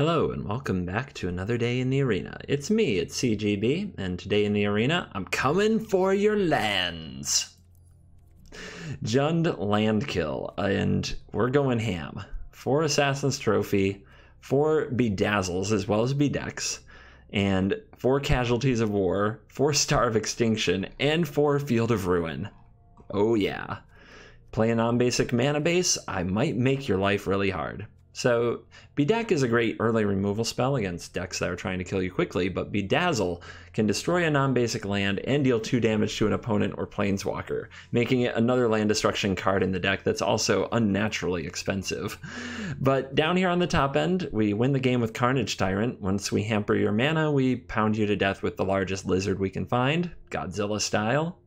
Hello and welcome back to another day in the arena. It's me, it's CGB, and today in the arena, I'm coming for your lands. Jund Landkill, and we're going ham. 4 Assassin's Trophy, 4 Bedazzles as well as Bedecks, and 4 Casualties of War, 4 Star of Extinction, and 4 Field of Ruin. Oh yeah. Playing on basic mana base, I might make your life really hard. So, Bedeck is a great early removal spell against decks that are trying to kill you quickly, but Bedazzle can destroy a non-basic land and deal 2 damage to an opponent or planeswalker, making it another land destruction card in the deck that's also unnaturally expensive. But down here on the top end, we win the game with Carnage Tyrant. Once we hamper your mana, we pound you to death with the largest lizard we can find, Godzilla style.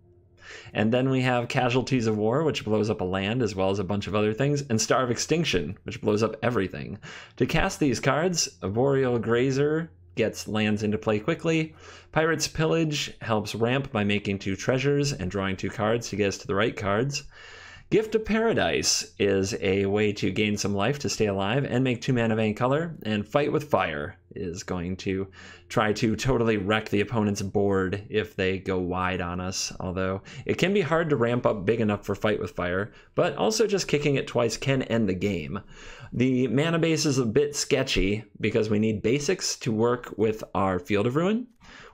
And then we have Casualties of War, which blows up a land as well as a bunch of other things, and Star of Extinction, which blows up everything. To cast these cards, a Boreal Grazer gets lands into play quickly. Pirate's Pillage helps ramp by making 2 treasures and drawing 2 cards to get us to the right cards. Gift of Paradise is a way to gain some life to stay alive and make 2 mana of any color, and Fight with Fire is going to try to totally wreck the opponent's board if they go wide on us, although it can be hard to ramp up big enough for Fight with Fire, but also just kicking it twice can end the game. The mana base is a bit sketchy because we need basics to work with our Field of Ruin.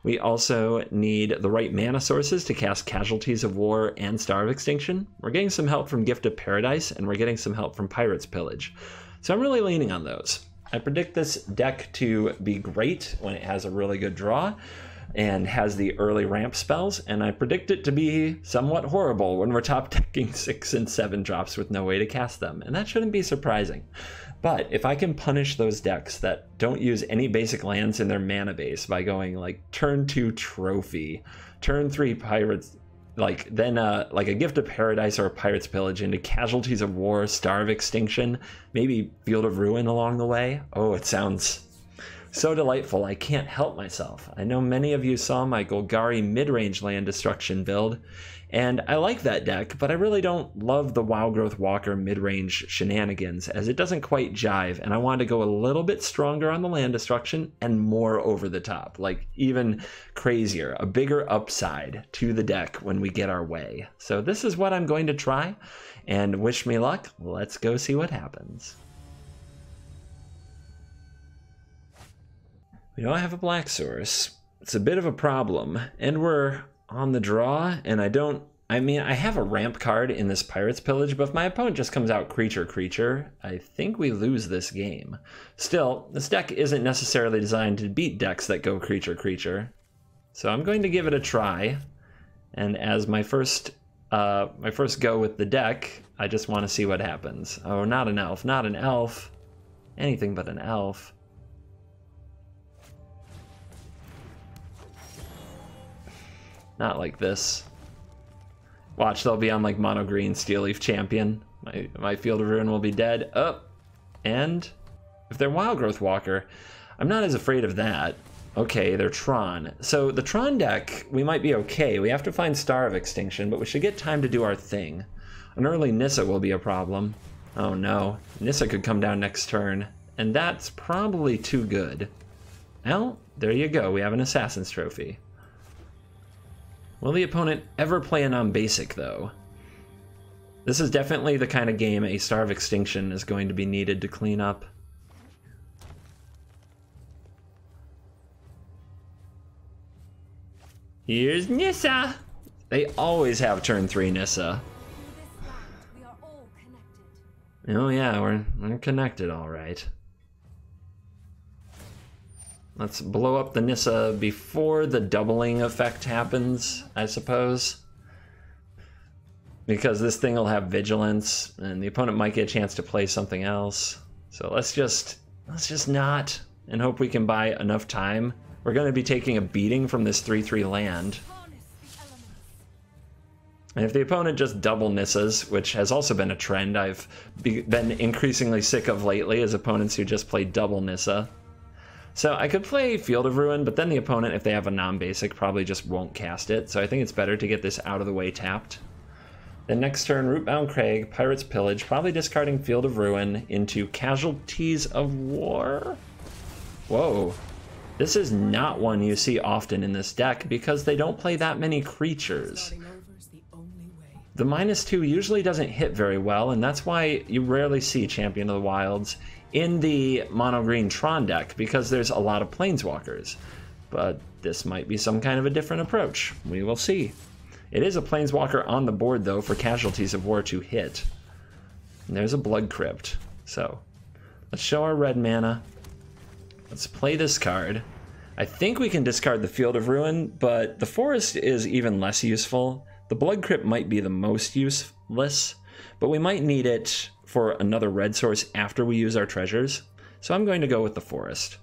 We also need the right mana sources to cast Casualties of War and Star of Extinction. We're getting some help from Gift of Paradise, and we're getting some help from Pirate's Pillage. So I'm really leaning on those. I predict this deck to be great when it has a really good draw and has the early ramp spells, and I predict it to be somewhat horrible when we're top decking 6 and 7 drops with no way to cast them, and that shouldn't be surprising. But if I can punish those decks that don't use any basic lands in their mana base by going like turn 2 Trophy, turn 3 Pirates, then a Gift of Paradise or a Pirate's Pillage into Casualties of War, Star of Extinction, maybe Field of Ruin along the way. Oh, it sounds so delightful, I can't help myself. I know many of you saw my Golgari mid-range land destruction build, and I like that deck, but I really don't love the Wildgrowth Walker mid-range shenanigans, as it doesn't quite jive, and I wanted to go a little bit stronger on the land destruction and more over the top, like even crazier, a bigger upside to the deck when we get our way. So this is what I'm going to try, and wish me luck. Let's go see what happens. We don't have a black source. It's a bit of a problem, and we're on the draw, and I have a ramp card in this Pirate's Pillage, but if my opponent just comes out creature, I think we lose this game. Still, this deck isn't necessarily designed to beat decks that go creature. So I'm going to give it a try, and as my first go with the deck, I just want to see what happens. Oh, not an elf. Anything but an elf. Not like this. Watch, they'll be on like mono green Steel Leaf Champion. My Field of Ruin will be dead. Oh, and if they're Wildgrowth Walker, I'm not as afraid of that. Okay, they're Tron. So the Tron deck, we might be okay. We have to find Star of Extinction, but we should get time to do our thing. An early Nissa will be a problem. Oh no, Nissa could come down next turn, and that's probably too good. Well, there you go. We have an Assassin's Trophy. Will the opponent ever play a non-basic, though? This is definitely the kind of game a Star of Extinction is going to be needed to clean up. Here's Nissa! They always have turn 3 Nissa. Oh yeah, we're connected all right. Let's blow up the Nissa before the doubling effect happens, I suppose. Because this thing will have vigilance, and the opponent might get a chance to play something else. So let's just not, and hope we can buy enough time. We're going to be taking a beating from this 3/3 land. And if the opponent just double Nissas, which has also been a trend I've been increasingly sick of lately, as opponents who just play double Nissa. So I could play Field of Ruin, but then the opponent, if they have a non-basic, probably just won't cast it. So I think it's better to get this out of the way tapped. Then next turn, Rootbound Crag, Pirate's Pillage, probably discarding Field of Ruin into Casualties of War. Whoa. This is not one you see often in this deck because they don't play that many creatures. The -2 usually doesn't hit very well, and that's why you rarely see Champion of the Wilds in the mono-green Tron deck, because there's a lot of Planeswalkers. But this might be some kind of a different approach. We will see. It is a Planeswalker on the board, though, for Casualties of War to hit. And there's a Blood Crypt. So, let's show our red mana. Let's play this card. I think we can discard the Field of Ruin, but the Forest is even less useful. The Blood Crypt might be the most useless, but we might need it for another red source after we use our treasures. So I'm going to go with the Forest.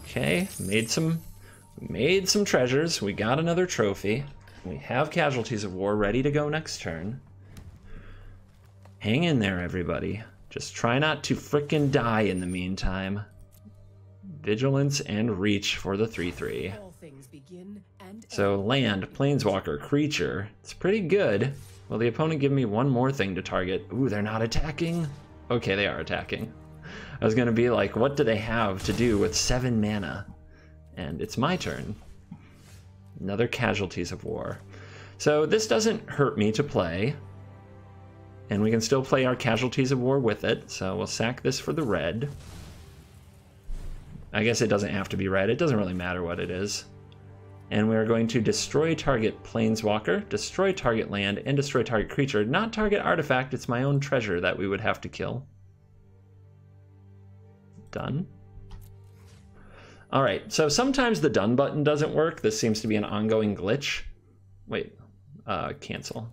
Okay, made some treasures. We got another trophy. We have Casualties of War ready to go next turn. Hang in there, everybody. Just try not to frickin' die in the meantime. Vigilance and Reach for the 3/3. So land, Planeswalker, creature. It's pretty good. Will the opponent give me one more thing to target? Ooh, they're not attacking? Okay, they are attacking. I was gonna be like, what do they have to do with 7 mana? And it's my turn. Another Casualties of War. So this doesn't hurt me to play. And we can still play our Casualties of War with it. So we'll sack this for the red. I guess it doesn't have to be red. It doesn't really matter what it is. And we're going to destroy target Planeswalker, destroy target land, and destroy target creature. Not target artifact, it's my own treasure that we would have to kill. Done. Alright, so sometimes the done button doesn't work. This seems to be an ongoing glitch. Wait, cancel.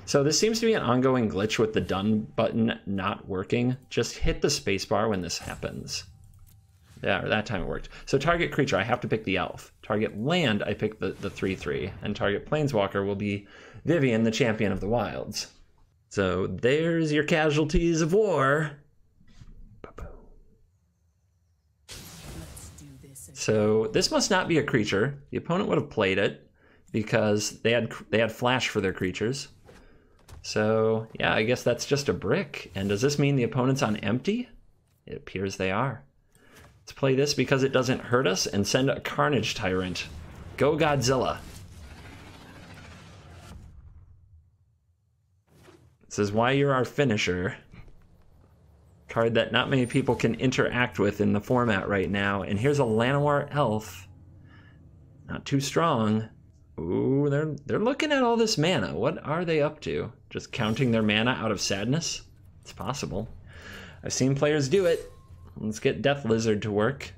So this seems to be an ongoing glitch with the done button not working. Just hit the spacebar when this happens. Yeah, that time it worked. So target creature, I have to pick the elf. Target land, I pick the 3/3. And target planeswalker will be Vivian, the Champion of the Wilds. So there's your Casualties of War. So this must not be a creature. The opponent would have played it because they had flash for their creatures. So yeah, I guess that's just a brick. And does this mean the opponent's on empty? It appears they are. Let's play this because it doesn't hurt us and send a Carnage Tyrant. Go Godzilla. This is why you're our finisher. Card that not many people can interact with in the format right now. And here's a Llanowar Elf. Not too strong. Ooh, they're looking at all this mana. What are they up to? Just counting their mana out of sadness? It's possible. I've seen players do it. Let's get Death Lizard to work.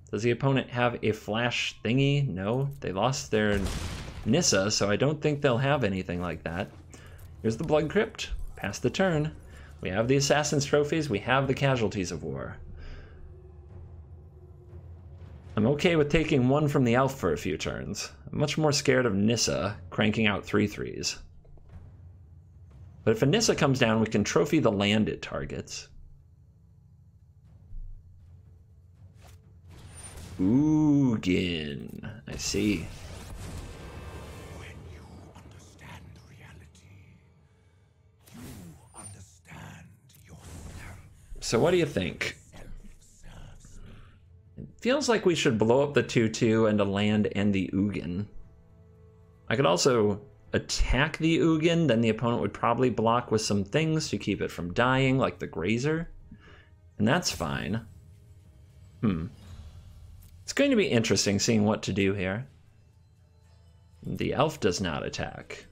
Does the opponent have a flash thingy? No, they lost their Nissa, so I don't think they'll have anything like that. Here's the Blood Crypt. Pass the turn. We have the Assassin's Trophies. We have the Casualties of War. I'm okay with taking one from the Elf for a few turns. I'm much more scared of Nissa cranking out 3/3s. But if a Nissa comes down, we can trophy the land it targets. Ugin. I see. When you understand reality, you understand yourself. So what do you think? It feels like we should blow up the 2/2 and a land and the Ugin. I could also attack the Ugin, then the opponent would probably block with some things to keep it from dying, like the Grazer. And that's fine. It's going to be interesting seeing what to do here. The elf does not attack.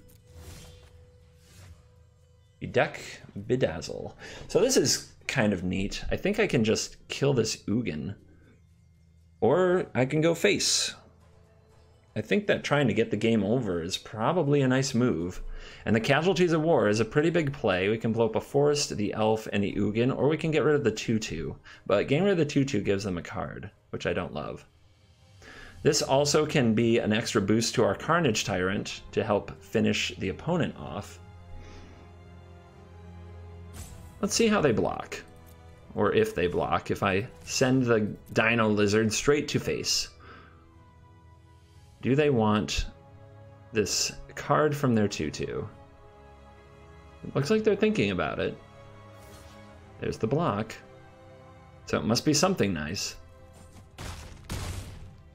Bedazzle. So this is kind of neat. I think I can just kill this Ugin. Or I can go face. I think that trying to get the game over is probably a nice move. And the Casualties of War is a pretty big play. We can blow up a forest, the elf, and the Ugin, or we can get rid of the 2/2. But getting rid of the 2/2 gives them a card, which I don't love. This also can be an extra boost to our Carnage Tyrant to help finish the opponent off. Let's see how they block. Or if they block, if I send the Dino Lizard straight to face. Do they want this card from their 2/2? It looks like they're thinking about it. There's the block. So it must be something nice.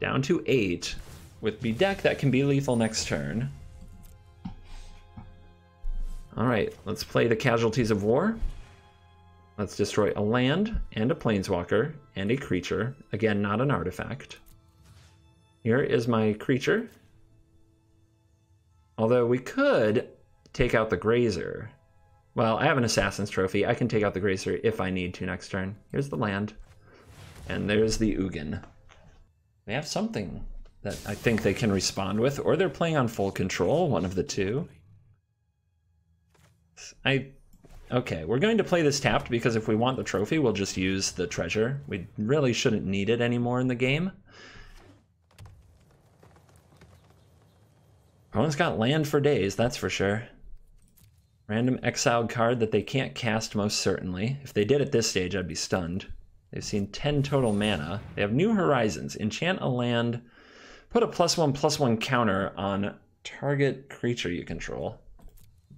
Down to 8. With Bedeck, that can be lethal next turn. Alright, let's play the Casualties of War. Let's destroy a land, and a Planeswalker, and a creature. Again, not an artifact. Here is my creature. Although we could take out the Grazer. Well, I have an Assassin's Trophy. I can take out the Grazer if I need to next turn. Here's the land. And there's the Ugin. They have something that I think they can respond with, or they're playing on full control, one of the two. Okay, we're going to play this tapped because if we want the trophy, we'll just use the treasure. We really shouldn't need it anymore in the game. Opponent's got land for days, that's for sure. Random exiled card that they can't cast most certainly. If they did at this stage, I'd be stunned. They've seen 10 total mana. They have New Horizons. Enchant a land. Put a +1/+1 counter on target creature you control.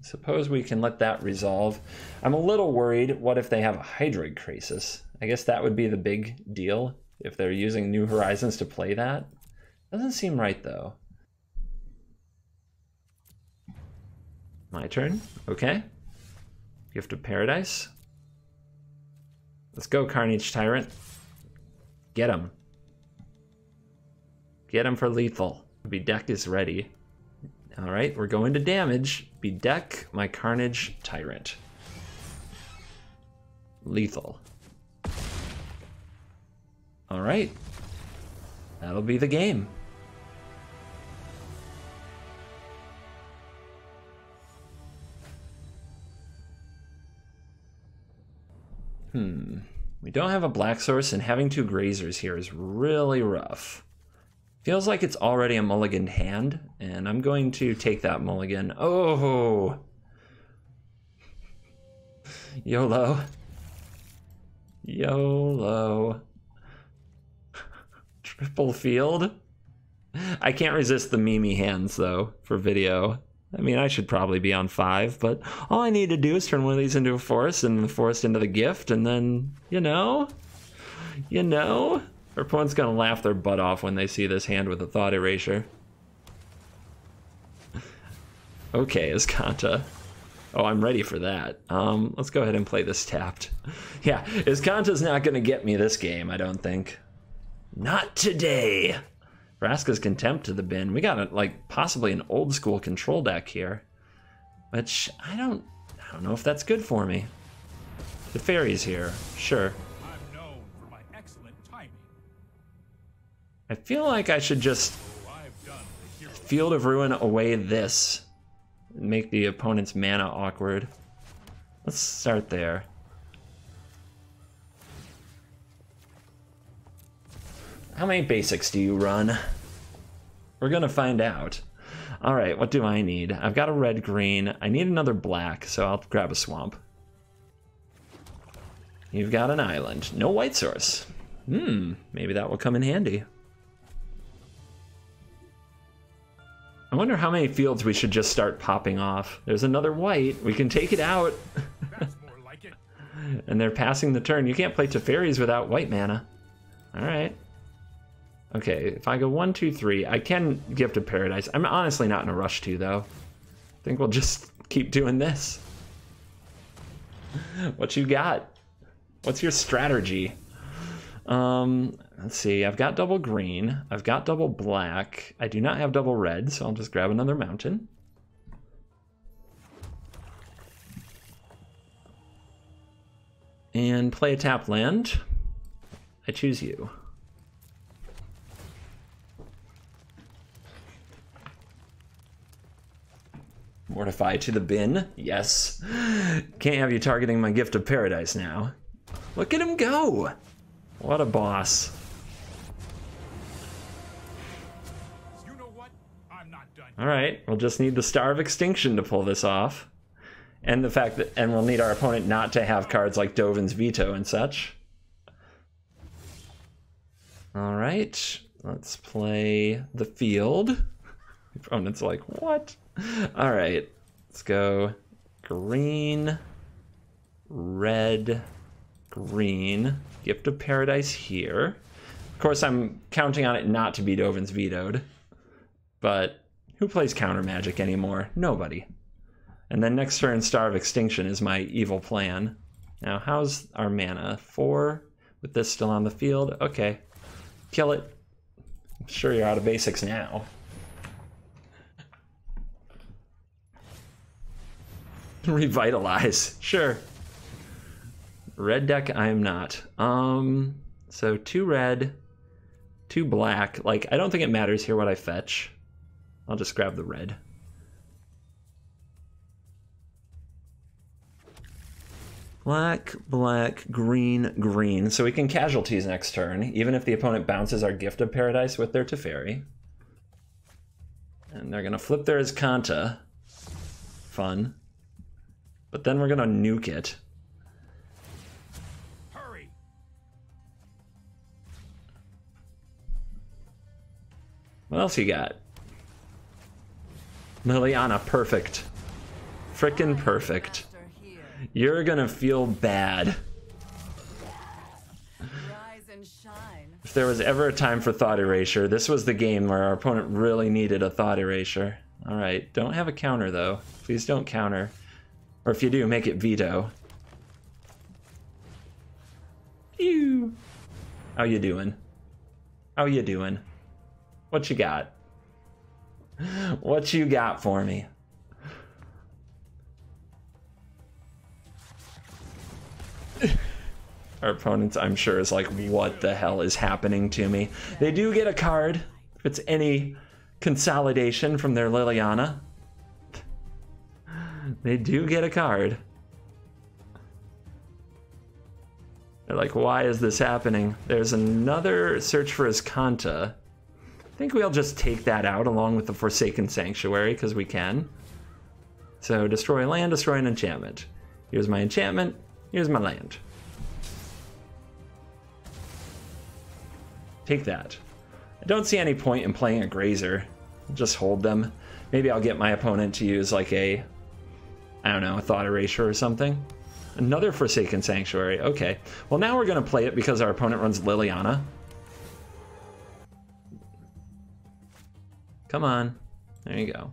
Suppose we can let that resolve. I'm a little worried, what if they have a Hydroid Krasis? I guess that would be the big deal, if they're using New Horizons to play that. Doesn't seem right, though. My turn, okay. Gift of Paradise. Let's go, Carnage Tyrant. Get him. Get him for lethal. Bedeck is ready. All right, we're going to damage. Bedeck my Carnage Tyrant. Lethal. All right. That'll be the game. We don't have a black source, and having 2 Grazers here is really rough. Feels like it's already a mulliganed hand, and I'm going to take that mulligan. Oh! YOLO. YOLO. Triple field? I can't resist the Mimi hands, though, for video. I mean, I should probably be on 5, but all I need to do is turn one of these into a forest and the forest into the gift, and then, you know, our opponent's gonna laugh their butt off when they see this hand with a Thought Erasure. Okay, Iskanta. Oh, I'm ready for that. Let's go ahead and play this tapped. Yeah, Iskanta's not gonna get me this game, I don't think. Not today. Vraska's Contempt to the bin. We got like possibly an old school control deck here, which I don't know if that's good for me. The fairy's here, sure. I'm known for my excellent timing. I feel like I should just Field of Ruin away this and make the opponent's mana awkward. Let's start there. How many basics do you run? We're gonna find out. All right, what do I need? I've got a red-green. I need another black, so I'll grab a swamp. You've got an island. No white source. Maybe that will come in handy. I wonder how many fields we should just start popping off. There's another white. We can take it out. That's more like it. And they're passing the turn. You can't play Teferis without white mana. All right. Okay, if I go 1, 2, 3, I can Gift of Paradise. I'm honestly not in a rush to, though. I think we'll just keep doing this. What you got? What's your strategy? Let's see. I've got double green. I've got double black. I do not have double red, so I'll just grab another mountain. And play a tap land. I choose you. Mortify to the bin. Yes. Can't have you targeting my Gift of Paradise now. Look at him go. What a boss. You know what? I'm not done. All right, we'll just need the Star of Extinction to pull this off. And the fact that, and we'll need our opponent not to have cards like Dovin's Veto and such. All right, let's play the field. The opponent's like, what? All right, let's go green, red, green. Gift of Paradise here. Of course, I'm counting on it not to be Dovin's vetoed. But who plays counter magic anymore? Nobody. And then next turn, Star of Extinction is my evil plan. Now, how's our mana? 4 with this still on the field. Okay. Kill it. I'm sure you're out of basics now. Revitalize. Sure. Red deck, I am not. So 2 red, 2 black. Like, I don't think it matters here what I fetch. I'll just grab the red. Black, black, green, green. So we can casualties next turn, even if the opponent bounces our Gift of Paradise with their Teferi. And they're going to flip their Azcanta. Fun. But then we're going to nuke it. Hurry. What else you got? Liliana, perfect. Frickin' perfect. You're gonna feel bad. Rise and shine. If there was ever a time for Thought Erasure, this was the game where our opponent really needed a Thought Erasure. Alright, don't have a counter though. Please don't counter. Or if you do, make it veto. Ew. How you doing? How you doing? What you got? What you got for me? Our opponent, I'm sure, is like, what the hell is happening to me? They do get a card, if it's any consolidation from their Liliana. They do get a card. They're like, why is this happening? There's another search for Azcanta. I think we'll just take that out along with the Forsaken Sanctuary, because we can. So destroy land, destroy an enchantment. Here's my enchantment, here's my land. Take that. I don't see any point in playing a Grazer. Just hold them. Maybe I'll get my opponent to use like a, I don't know, a Thought Erasure or something. Another Forsaken Sanctuary. Okay. Well, now we're going to play it because our opponent runs Liliana. Come on. There you go.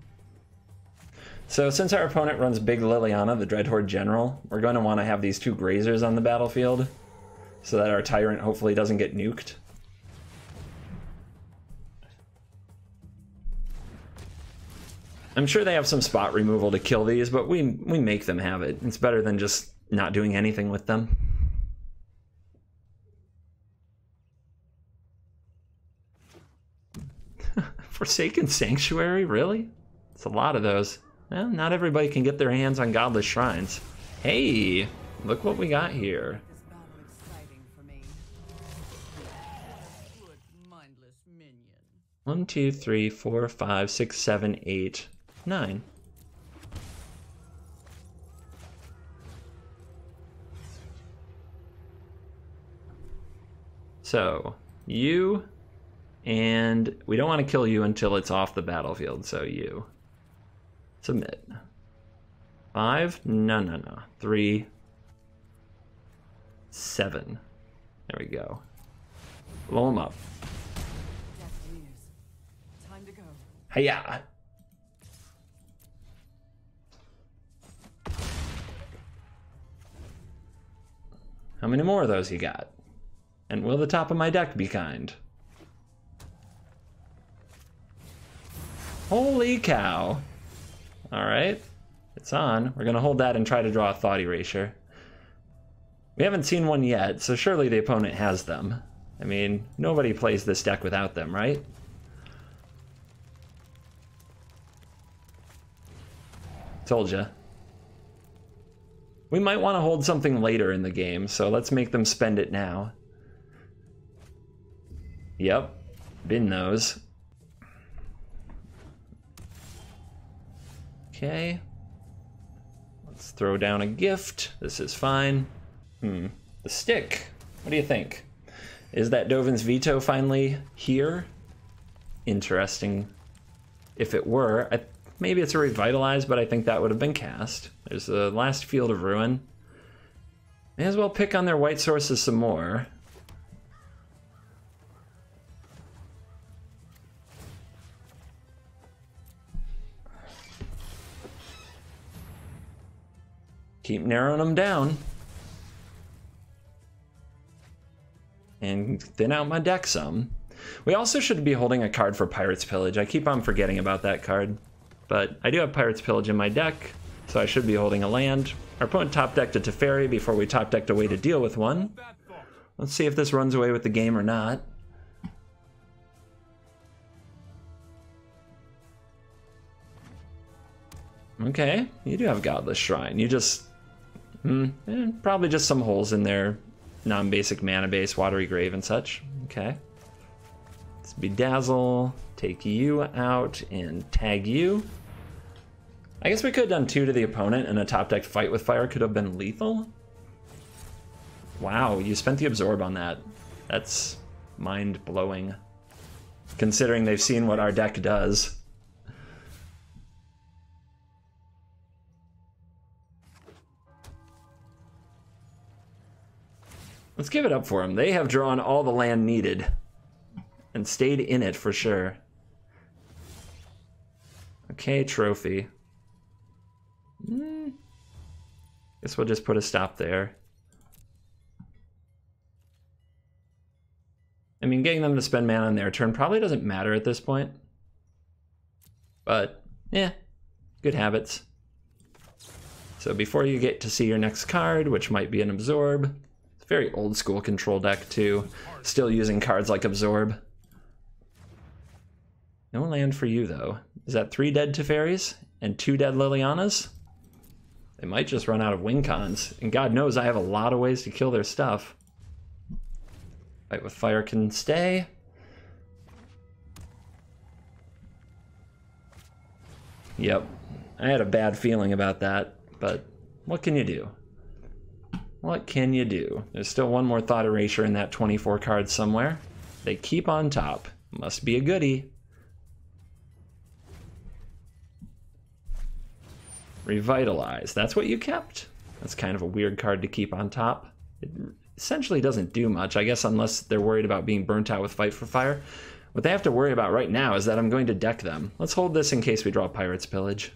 So since our opponent runs Big Liliana, the Dreadhorde General, we're going to want to have these 2 Grazers on the battlefield so that our Tyrant hopefully doesn't get nuked. I'm sure they have some spot removal to kill these, but we make them have it. It's better than just not doing anything with them. Forsaken Sanctuary? Really? It's a lot of those. Well, not everybody can get their hands on Godless Shrines. Hey, look what we got here. This battle exciting for me. Good, mindless minion. 1, 2, 3, 4, 5, 6, 7, 8, 9. So, you, and we don't want to kill you until it's off the battlefield, so you. Submit. 5? No. 3, 7. There we go. Blow them up. Death nears. Time to go. Hiya! How many more of those you got? And will the top of my deck be kind? Holy cow. Alright. It's on. We're going to hold that and try to draw a Thought Erasure. We haven't seen one yet, so surely the opponent has them. I mean, nobody plays this deck without them, right? Told ya. We might want to hold something later in the game, so let's make them spend it now. Yep. Bin those. Okay. Let's throw down a gift. This is fine. The stick. What do you think? Is that Dovin's veto finally here? Interesting. If it were, maybe it's a Revitalize, but I think that would have been cast. There's the last Field of Ruin. May as well pick on their white sources some more. Keep narrowing them down. And thin out my deck some. We also should be holding a card for Pirate's Pillage. I keep on forgetting about that card. But I do have Pirate's Pillage in my deck, so I should be holding a land. Our opponent top decked a Teferi before we top decked a way to deal with one. Let's see if this runs away with the game or not. Okay, you do have Godless Shrine. You just... probably just some holes in their non-basic mana base, Watery Grave and such. Okay. Let's Bedazzle, take you out, and tag you. I guess we could have done 2 to the opponent, and a top deck Fight with Fire could have been lethal. Wow, you spent the Absorb on that. That's mind-blowing, considering they've seen what our deck does. Let's give it up for them. They have drawn all the land needed and stayed in it for sure. Okay, trophy. Guess we'll just put a stop there. I mean, getting them to spend mana on their turn probably doesn't matter at this point. But, yeah, good habits. So before you get to see your next card, which might be an Absorb, it's a very old school control deck too, still using cards like Absorb. No land for you though. Is that 3 dead Teferis and 2 dead Lilianas? They might just run out of win cons, and God knows I have a lot of ways to kill their stuff. Fight with Fire can stay. Yep, I had a bad feeling about that, but what can you do? What can you do? There's still one more Thought Erasure in that 24 cards somewhere. They keep on top. Must be a goodie. Revitalize. That's what you kept? That's kind of a weird card to keep on top. It essentially doesn't do much, I guess, unless they're worried about being burnt out with Fight for Fire. What they have to worry about right now is that I'm going to deck them. Let's hold this in case we draw Pirate's Pillage.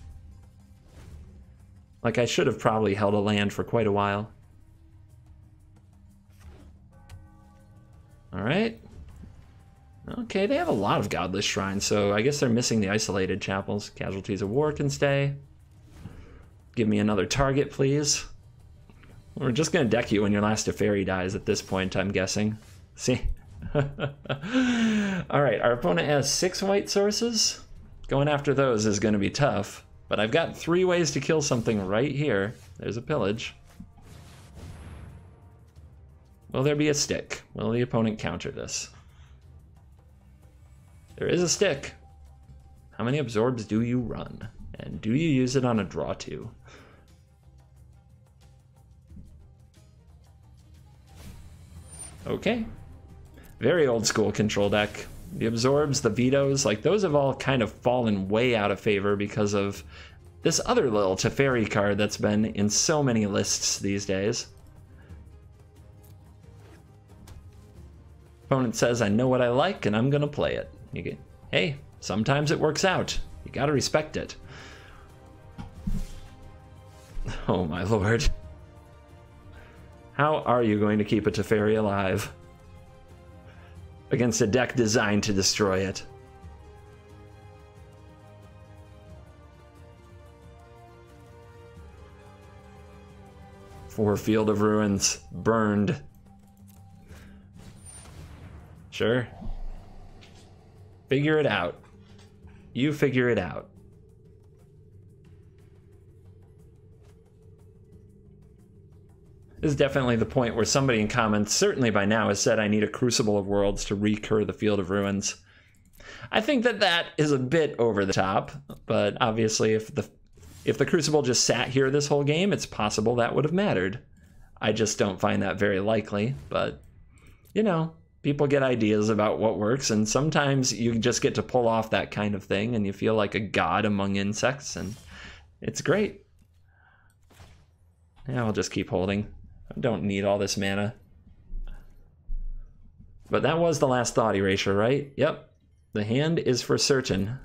Like, I should have probably held a land for quite a while. Alright. Okay, they have a lot of Godless Shrines, so I guess they're missing the Isolated Chapels. Casualties of War can stay. Give me another target, please. We're just going to deck you when your last Teferi dies at this point, I'm guessing. See? Alright, our opponent has 6 white sources. Going after those is going to be tough. But I've got 3 ways to kill something right here. There's a Pillage. Will there be a stick? Will the opponent counter this? There is a stick. How many Absorbs do you run? And do you use it on a draw 2? Okay. Very old school control deck. The Absorbs, the Vetoes, like those have all kind of fallen way out of favor because of this other little Teferi card that's been in so many lists these days. Opponent says, I know what I like and I'm gonna play it. You get, hey, sometimes it works out. You gotta respect it. Oh my lord. How are you going to keep a Teferi alive against a deck designed to destroy it? For Field of Ruins, burned. Sure. Figure it out. You figure it out. This is definitely the point where somebody in comments, certainly by now, has said I need a Crucible of Worlds to recur the Field of Ruins. I think that that is a bit over the top, but obviously if the Crucible just sat here this whole game, it's possible that would have mattered. I just don't find that very likely, but, you know, people get ideas about what works, and sometimes you just get to pull off that kind of thing, and you feel like a god among insects, and it's great. Yeah, I'll just keep holding. I don't need all this mana. But that was the last thought erasure, right? Yep. The hand is for certain.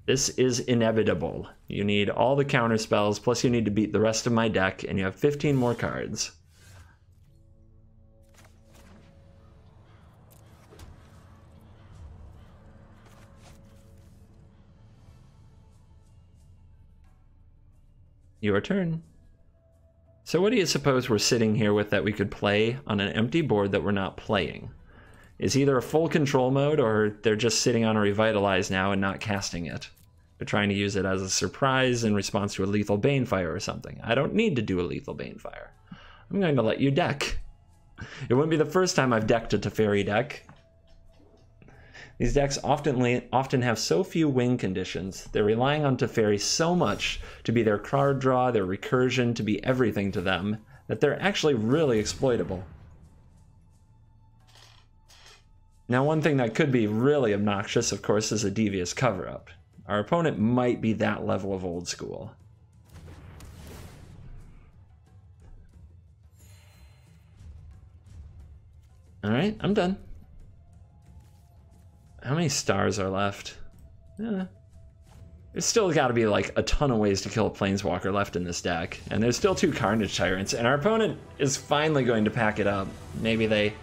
This is inevitable. You need all the counter spells, plus you need to beat the rest of my deck, and you have 15 more cards. Your turn. So what do you suppose we're sitting here with that we could play on an empty board that we're not playing? Is either a full control mode, or they're just sitting on a Revitalize now and not casting it. They're trying to use it as a surprise in response to a Lethal Banefire or something. I don't need to do a Lethal Banefire. I'm going to let you deck. It wouldn't be the first time I've decked a Teferi deck. These decks often have so few win conditions. They're relying on Teferi so much to be their card draw, their recursion, to be everything to them, that they're actually really exploitable. Now, one thing that could be really obnoxious, of course, is a Devious Cover-Up. Our opponent might be that level of old school. Alright, I'm done. How many stars are left? There's still got to be like a ton of ways to kill a Planeswalker left in this deck. And there's still 2 Carnage Tyrants, and our opponent is finally going to pack it up. Maybe they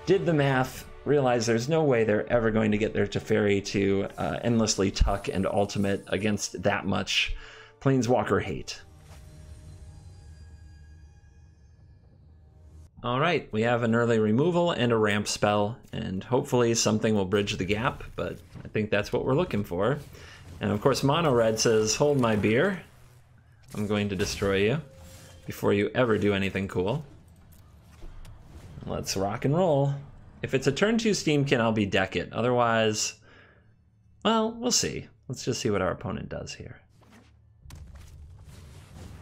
did the math, realized there's no way they're ever going to get their Teferi to endlessly tuck and ultimate against that much Planeswalker hate. Alright, we have an early removal and a ramp spell, and hopefully something will bridge the gap, but I think that's what we're looking for. And of course Mono Red says, hold my beer. I'm going to destroy you before you ever do anything cool. Let's rock and roll. If it's a turn 2 Steamkin, I'll be deck it. Otherwise, well, we'll see. Let's just see what our opponent does here.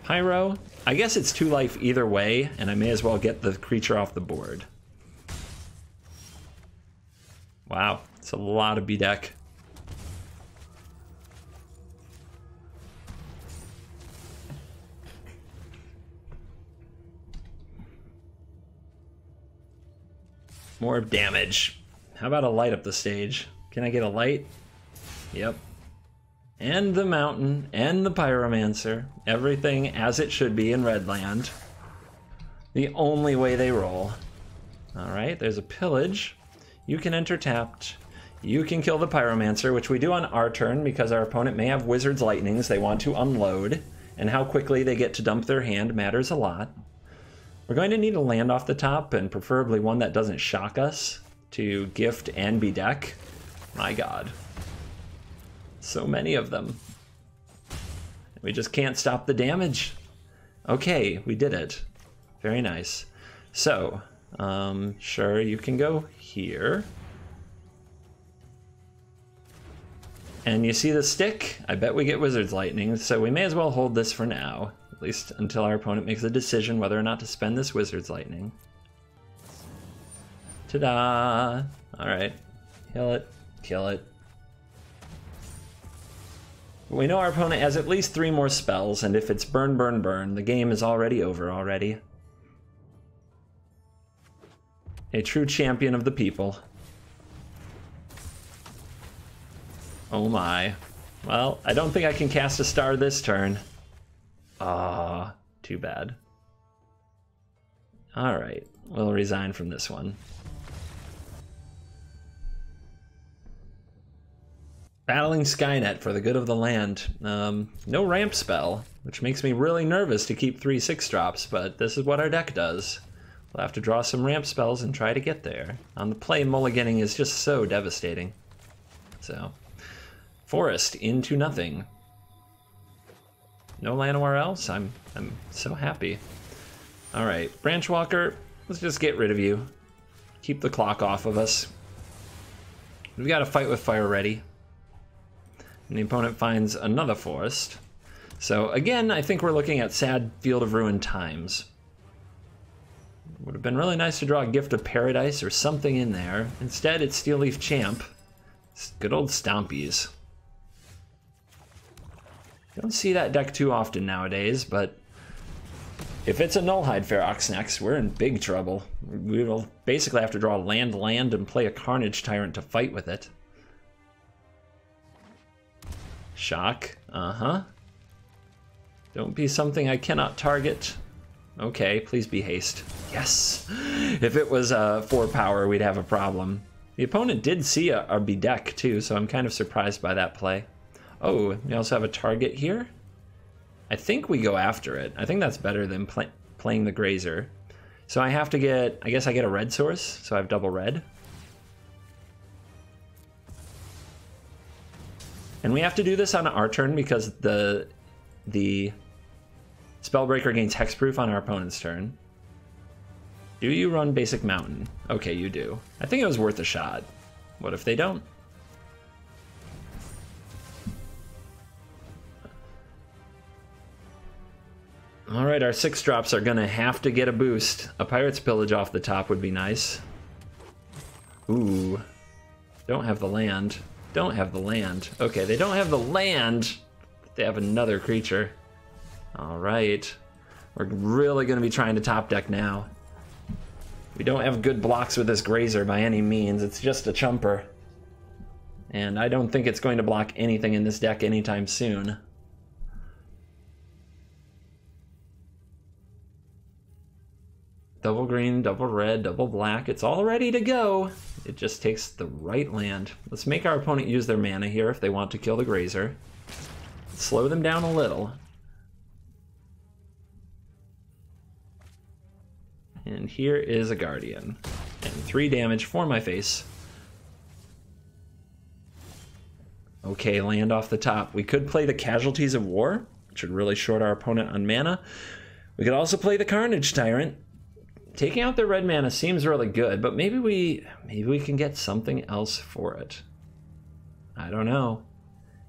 Pyro. I guess it's 2 life either way, and I may as well get the creature off the board. Wow, it's a lot of B-deck. More damage. How about a light up the stage? Can I get a light? Yep. And the mountain, and the Pyromancer. Everything as it should be in Redland. The only way they roll. Alright, there's a pillage. You can enter tapped. You can kill the Pyromancer, which we do on our turn because our opponent may have Wizard's Lightnings they want to unload. And how quickly they get to dump their hand matters a lot. We're going to need a land off the top, and preferably one that doesn't shock us, to gift and be deck. My god. So many of them. We just can't stop the damage. Okay, we did it. Very nice. So, sure, you can go here. And you see the stick? I bet we get Wizard's Lightning, so we may as well hold this for now. At least until our opponent makes a decision whether or not to spend this Wizard's Lightning. Ta-da! Alright. Kill it. Kill it. We know our opponent has at least 3 more spells, and if it's burn, burn, burn, the game is already over already. A true champion of the people. Oh my. Well, I don't think I can cast a star this turn. Ah, too bad. Alright, we'll resign from this one. Battling Skynet for the good of the land. No ramp spell, which makes me really nervous to keep 3 6-drops, but this is what our deck does. We'll have to draw some ramp spells and try to get there. On the play, mulliganing is just so devastating. So, Forest into nothing. No Llanowar else? I'm so happy. Alright, Branchwalker, let's just get rid of you. Keep the clock off of us. We've got a fight with fire ready. And the opponent finds another forest. So again, I think we're looking at sad Field of Ruin times. Would have been really nice to draw a Gift of Paradise or something in there. Instead, it's Steel Leaf Champ. It's good old Stompies. Don't see that deck too often nowadays, but If it's a Nullhide Ferox next, we're in big trouble. We will basically have to draw land, and play a Carnage Tyrant to fight with it. Shock. Uh-huh. Don't be something I cannot target. Okay, please be haste. Yes! If it was 4 power, we'd have a problem. The opponent did see our Bedeck too, so I'm kind of surprised by that play. Oh, we also have a target here? I think we go after it. I think that's better than playing the Grazer. So I have to get, I guess I get a red source, so I have double red. And we have to do this on our turn because the Spellbreaker gains hexproof on our opponent's turn. Do you run basic mountain? Okay, you do. I think it was worth a shot. What if they don't? Alright, our 6-drops are gonna have to get a boost. A Pirate's Pillage off the top would be nice. Ooh. Don't have the land. Don't have the land. Okay, they don't have the land. They have another creature. Alright. We're really gonna be trying to top deck now. We don't have good blocks with this Grazer by any means. It's just a chumper. And I don't think it's going to block anything in this deck anytime soon. Double green, double red, double black. It's all ready to go. It just takes the right land. Let's make our opponent use their mana here if they want to kill the Grazer. Slow them down a little. And here is a Guardian. And 3 damage for my face. Okay, land off the top. We could play the Casualties of War, which would really short our opponent on mana. We could also play the Carnage Tyrant. Taking out their red mana seems really good, but maybe we can get something else for it. I don't know.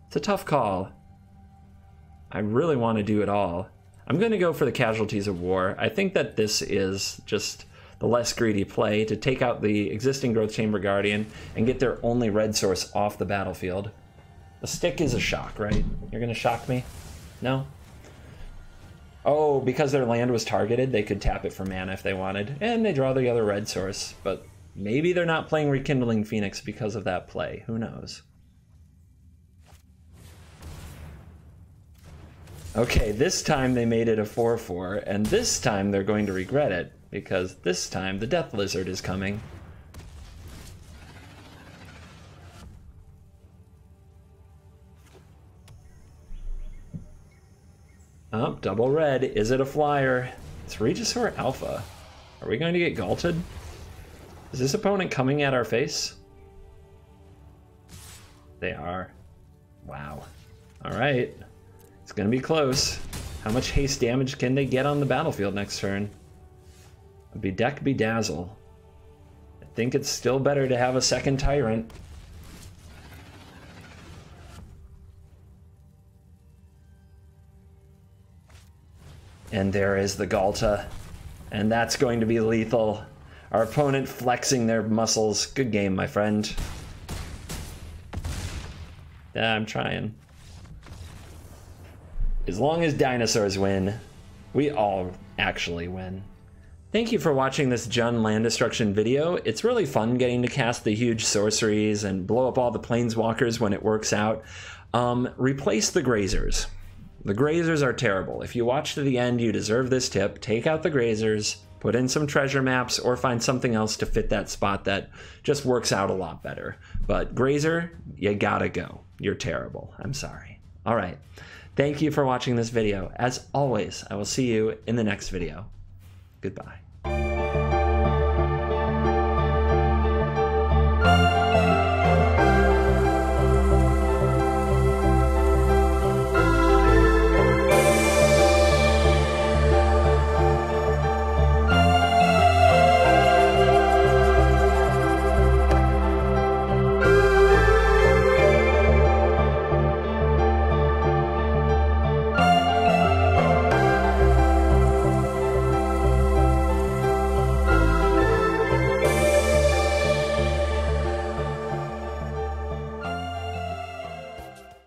It's a tough call. I really want to do it all. I'm going to go for the Casualties of War. I think that this is just the less greedy play to take out the existing Growth Chamber Guardian and get their only red source off the battlefield. The stick is a shock, right? You're going to shock me? No? Oh, because their land was targeted, they could tap it for mana if they wanted, and they draw the other red source. But maybe they're not playing Rekindling Phoenix because of that play. Who knows? Okay, this time they made it a 4/4, and this time they're going to regret it, because this time the Death Lizard is coming. Oh, double red. Is it a flyer? It's Regisaur Alpha. Are we going to get gaulted? Is this opponent coming at our face? They are. Wow. Alright. It's going to be close. How much haste damage can they get on the battlefield next turn? A Bedeck Bedazzle. I think it's still better to have a second Tyrant. And there is the Galta. And that's going to be lethal. Our opponent flexing their muscles. Good game, my friend. Yeah, I'm trying. As long as dinosaurs win, we all actually win. Thank you for watching this Jund land destruction video. It's really fun getting to cast the huge sorceries and blow up all the planeswalkers when it works out. Replace the Grazers. The Grazers are terrible. If you watch to the end, you deserve this tip. Take out the Grazers, put in some treasure maps, or find something else to fit that spot that just works out a lot better. But Grazer, you gotta go. You're terrible. I'm sorry. All right. Thank you for watching this video. As always, I will see you in the next video. Goodbye.